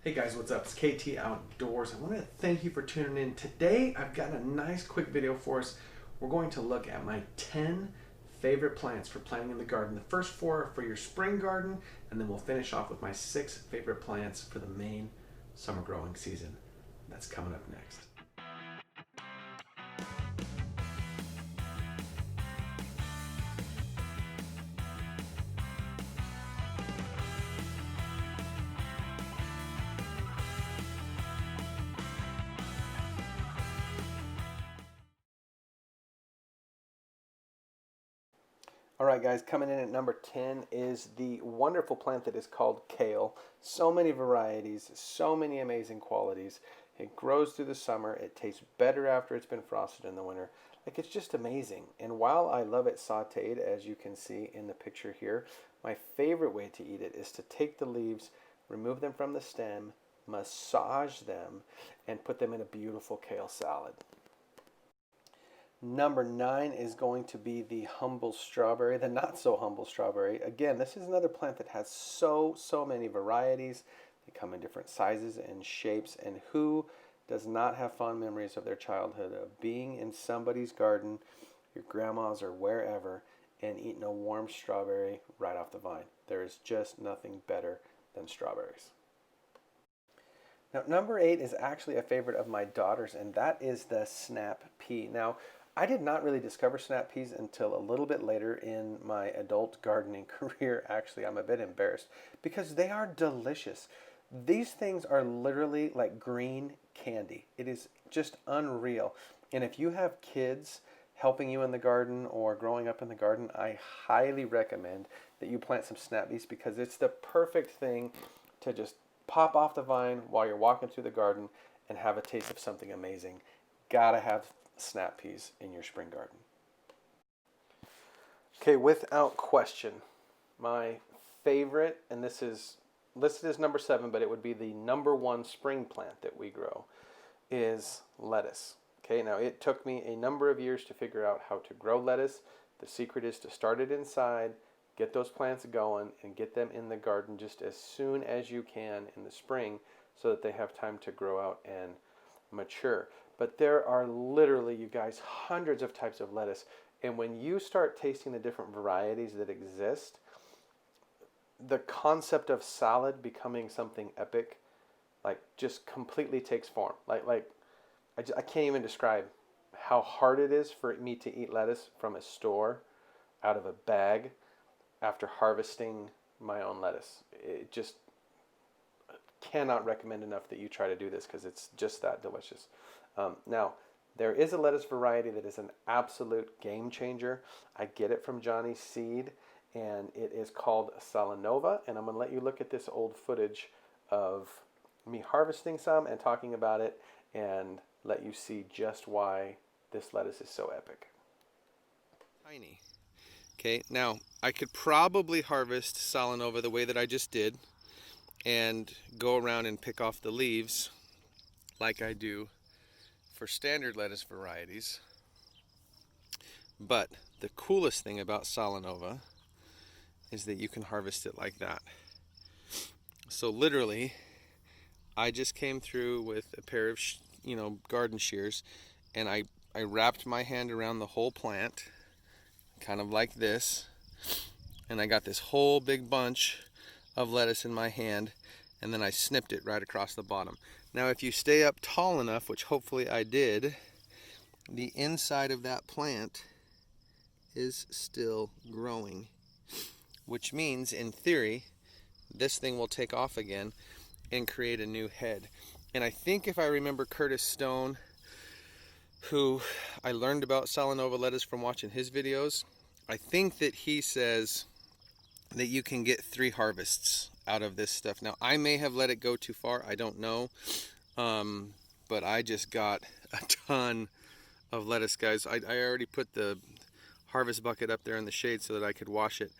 Hey guys, what's up? It's KT Outdoors. I want to thank you for tuning in. Today I've got a nice quick video for us. We're going to look at my 10 favorite plants for planting in the garden. The first 4 are for your spring garden, and then we'll finish off with my 6 favorite plants for the main summer growing season. That's coming up next. All right, guys, coming in at number 10 is the wonderful plant that is called kale. So many varieties, so many amazing qualities. It grows through the summer. It tastes better after it's been frosted in the winter. Like, it's just amazing. And while I love it sauteed, as you can see in the picture here, my favorite way to eat it is to take the leaves, remove them from the stem, massage them, and put them in a beautiful kale salad. Number 9 is going to be the humble strawberry, the not so humble strawberry. Again, this is another plant that has so many varieties. They come in different sizes and shapes, and who does not have fond memories of their childhood of being in somebody's garden, your grandma's or wherever, and eating a warm strawberry right off the vine? There is just nothing better than strawberries. Now, number 8 is actually a favorite of my daughter's, and that is the snap pea. Now, I did not really discover snap peas until a little bit later in my adult gardening career. Actually, I'm a bit embarrassed because they are delicious. These things are literally like green candy. It is just unreal. And if you have kids helping you in the garden or growing up in the garden, I highly recommend that you plant some snap peas because it's the perfect thing to just pop off the vine while you're walking through the garden and have a taste of something amazing. Gotta have snap peas in your spring garden. Okay, without question, my favorite, and this is listed as number 7, but it would be the number 1 spring plant that we grow, is lettuce. Okay, now it took me a number of years to figure out how to grow lettuce. The secret is to start it inside, get those plants going, and get them in the garden just as soon as you can in the spring so that they have time to grow out and mature. But there are literally, you guys, hundreds of types of lettuce. And when you start tasting the different varieties that exist, the concept of salad becoming something epic, like, just completely takes form. I can't even describe how hard it is for me to eat lettuce from a store out of a bag after harvesting my own lettuce. It just cannot recommend enough that you try to do this because it's just that delicious. Now, there is a lettuce variety that is an absolute game changer. I get it from Johnny's Seed, and it is called Salanova. And I'm going to let you look at this old footage of me harvesting some and talking about it, and let you see just why this lettuce is so epic. Tiny. Okay, now I could probably harvest Salanova the way that I just did and go around and pick off the leaves like I do for standard lettuce varieties. But the coolest thing about Salanova is that you can harvest it like that. So literally, I just came through with a pair of garden shears, and I wrapped my hand around the whole plant, kind of like this, and I got this whole big bunch of lettuce in my hand, and then I snipped it right across the bottom. Now, if you stay up tall enough, which hopefully I did, the inside of that plant is still growing, which means, in theory, this thing will take off again and create a new head. And I think, if I remember Curtis Stone, who I learned about Salanova lettuce from watching his videos, I think that he says that you can get 3 harvests out of this stuff. Now, I may have let it go too far, I don't know, but I just got a ton of lettuce, guys. I already put the harvest bucket up there in the shade so that I could wash it,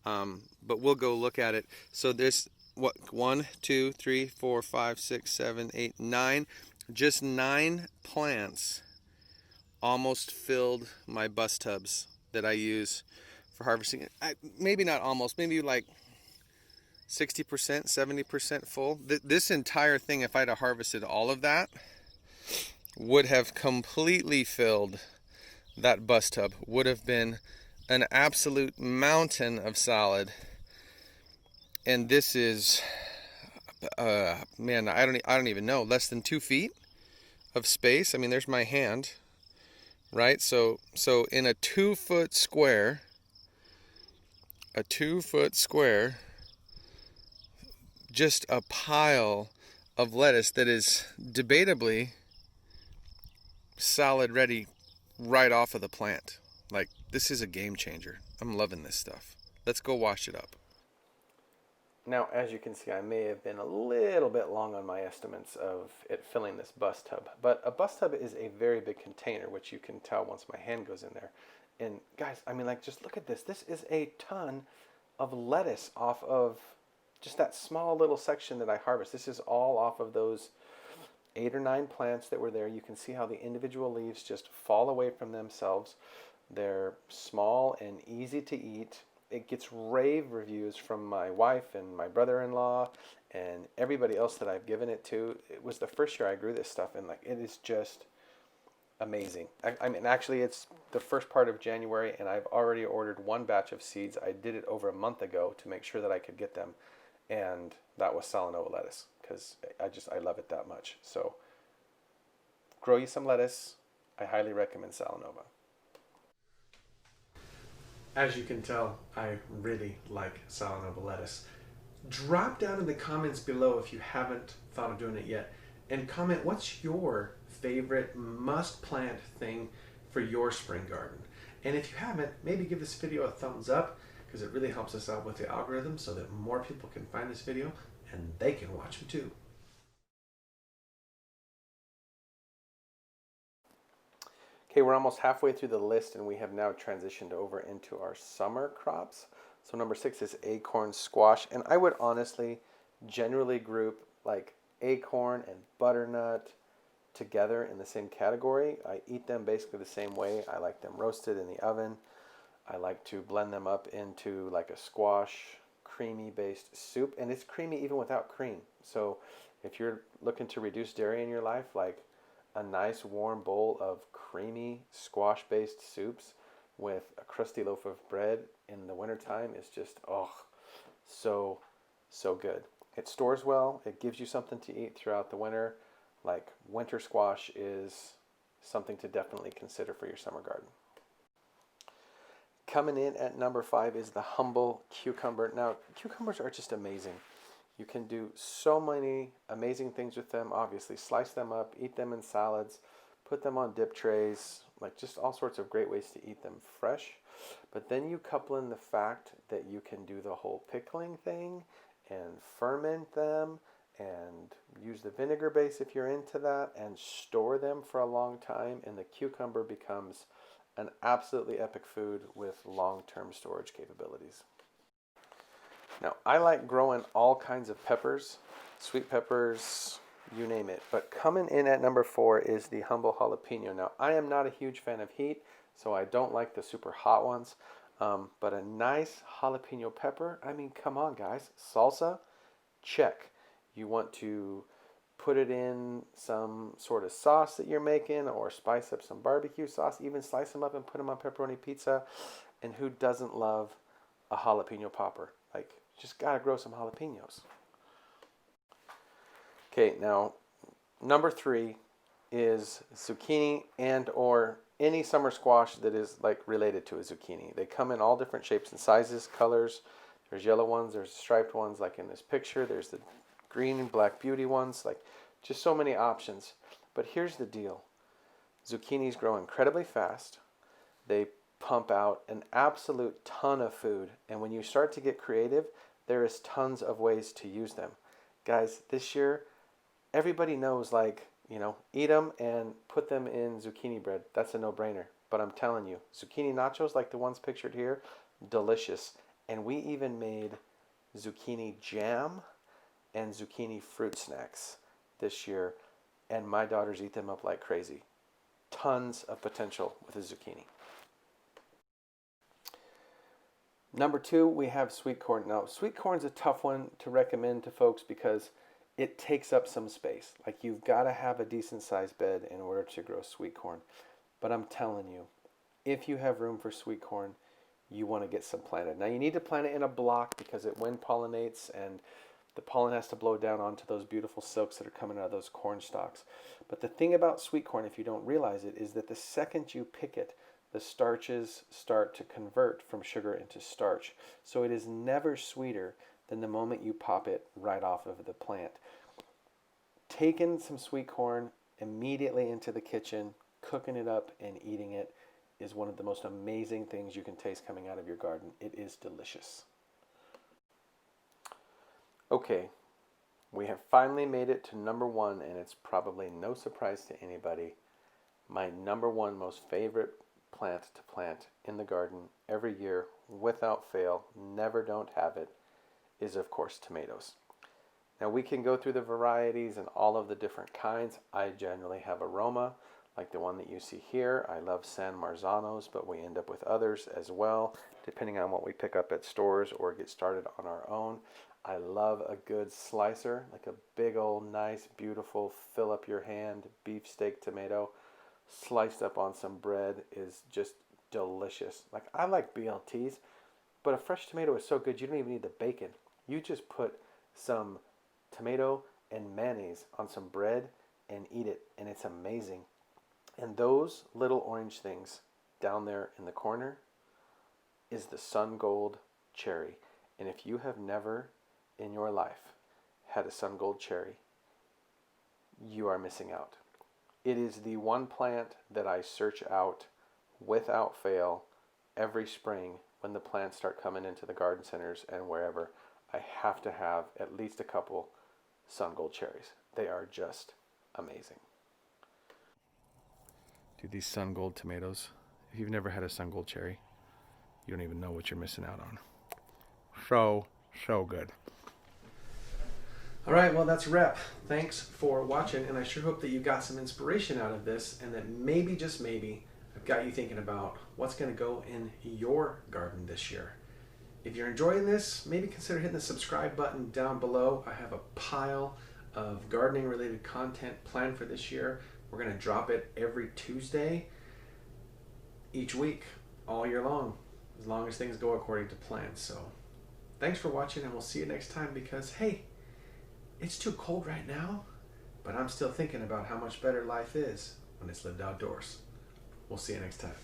but we'll go look at it. So there's 1, 2, 3, 4, 5, 6, 7, 8, 9, just 9 plants almost filled my bus tubs that I use for harvesting. Maybe not almost, maybe like 60%, 70% full. This entire thing, if I'd have harvested all of that, would have completely filled that bus tub. Would have been an absolute mountain of salad. And this is, man, I don't even know, less than 2 feet of space. I mean, there's my hand, right? So in a 2-foot square, just a pile of lettuce that is debatably salad ready right off of the plant. Like, this is a game changer. I'm loving this stuff. Let's go wash it up. Now, as you can see, I may have been a little bit long on my estimates of it filling this bus tub, but a bus tub is a very big container, which you can tell once my hand goes in there. And guys, I mean, like, just look at this. This is a ton of lettuce off of just that small little section that I harvest. This is all off of those 8 or 9 plants that were there. You can see how the individual leaves just fall away from themselves. They're small and easy to eat. It gets rave reviews from my wife and my brother-in-law and everybody else that I've given it to. It was the first year I grew this stuff, and like, it is just amazing. I mean, actually, it's the first part of January, and I've already ordered 1 batch of seeds. I did it over a month ago to make sure that I could get them, and that was Salanova lettuce, because I love it that much. So grow you some lettuce. I highly recommend Salanova. As you can tell, I really like Salanova lettuce. Drop down in the comments below if you haven't thought of doing it yet, and comment what's your favorite must plant thing for your spring garden. And if you haven't, maybe give this video a thumbs up, because it really helps us out with the algorithm so that more people can find this video and they can watch them too. Okay, we're almost halfway through the list, and we have now transitioned over into our summer crops. So number 6 is acorn squash, and I would honestly generally group like acorn and butternut together in the same category. I eat them basically the same way. I like them roasted in the oven. I like to blend them up into like a squash creamy based soup, and it's creamy even without cream. So if you're looking to reduce dairy in your life, like a nice warm bowl of creamy squash based soups with a crusty loaf of bread in the wintertime is just, oh, so good. It stores well. It gives you something to eat throughout the winter. Like, winter squash is something to definitely consider for your summer garden. Coming in at number 5 is the humble cucumber. Now, cucumbers are just amazing. You can do so many amazing things with them. Obviously, slice them up, eat them in salads, put them on dip trays, like just all sorts of great ways to eat them fresh. But then you couple in the fact that you can do the whole pickling thing and ferment them and use the vinegar base if you're into that, and store them for a long time, and the cucumber becomes an absolutely epic food with long-term storage capabilities. Now, I like growing all kinds of peppers, sweet peppers, you name it. But coming in at number 4 is the humble jalapeno. Now, I am not a huge fan of heat, so I don't like the super hot ones. But a nice jalapeno pepper, I mean, come on, guys. Salsa, check. You want to put it in some sort of sauce that you're making, or spice up some barbecue sauce, even slice them up and put them on pepperoni pizza. And who doesn't love a jalapeno popper? Like, just gotta grow some jalapenos. Okay, now number 3 is zucchini and or any summer squash that is like related to a zucchini. They come in all different shapes and sizes, colors. There's yellow ones, there's striped ones like in this picture, there's the green and black beauty ones, like just so many options. But here's the deal. Zucchinis grow incredibly fast. They pump out an absolute ton of food, and when you start to get creative, there is tons of ways to use them. Guys, this year, everybody knows, like, you know, eat them and put them in zucchini bread. That's a no-brainer. But I'm telling you, zucchini nachos like the ones pictured here, delicious. And we even made zucchini jam and zucchini fruit snacks this year, and my daughters eat them up like crazy. Tons of potential with a zucchini. Number 2, we have sweet corn. Now, sweet corn's a tough one to recommend to folks because it takes up some space. Like, you've got to have a decent sized bed in order to grow sweet corn. But I'm telling you, if you have room for sweet corn, you want to get some planted. Now, you need to plant it in a block because it wind pollinates and the pollen has to blow down onto those beautiful silks that are coming out of those corn stalks. But the thing about sweet corn, if you don't realize it, is that the second you pick it, the starches start to convert from sugar into starch. So it is never sweeter than the moment you pop it right off of the plant. Taking some sweet corn immediately into the kitchen, cooking it up and eating it is one of the most amazing things you can taste coming out of your garden. It is delicious. Okay, we have finally made it to number 1, and it's probably no surprise to anybody. My number 1 most favorite plant to plant in the garden every year, without fail, never don't have it, is of course tomatoes. Now we can go through the varieties and all of the different kinds. I generally have a Roma, like the one that you see here. I love San Marzanos, but we end up with others as well, depending on what we pick up at stores or get started on our own. I love a good slicer, like a big old nice, beautiful, fill up your hand beefsteak tomato sliced up on some bread is just delicious. Like, I like BLTs, but a fresh tomato is so good you don't even need the bacon. You just put some tomato and mayonnaise on some bread and eat it, and it's amazing. And those little orange things down there in the corner is the sun gold cherry. And if you have never in your life had a sun gold cherry, you are missing out. It is the one plant that I search out without fail every spring when the plants start coming into the garden centers and wherever. I have to have at least a couple sun gold cherries. They are just amazing. Dude, these sun gold tomatoes, if you've never had a sun gold cherry, you don't even know what you're missing out on. So good. All right, well, that's a wrap. Thanks for watching, and I sure hope that you got some inspiration out of this, and that maybe, just maybe, I've got you thinking about what's going to go in your garden this year. If you're enjoying this, maybe consider hitting the subscribe button down below. I have a pile of gardening-related content planned for this year. We're going to drop it every Tuesday each week, all year long as things go according to plan. So thanks for watching, and we'll see you next time because, hey, it's too cold right now, but I'm still thinking about how much better life is when it's lived outdoors. We'll see you next time.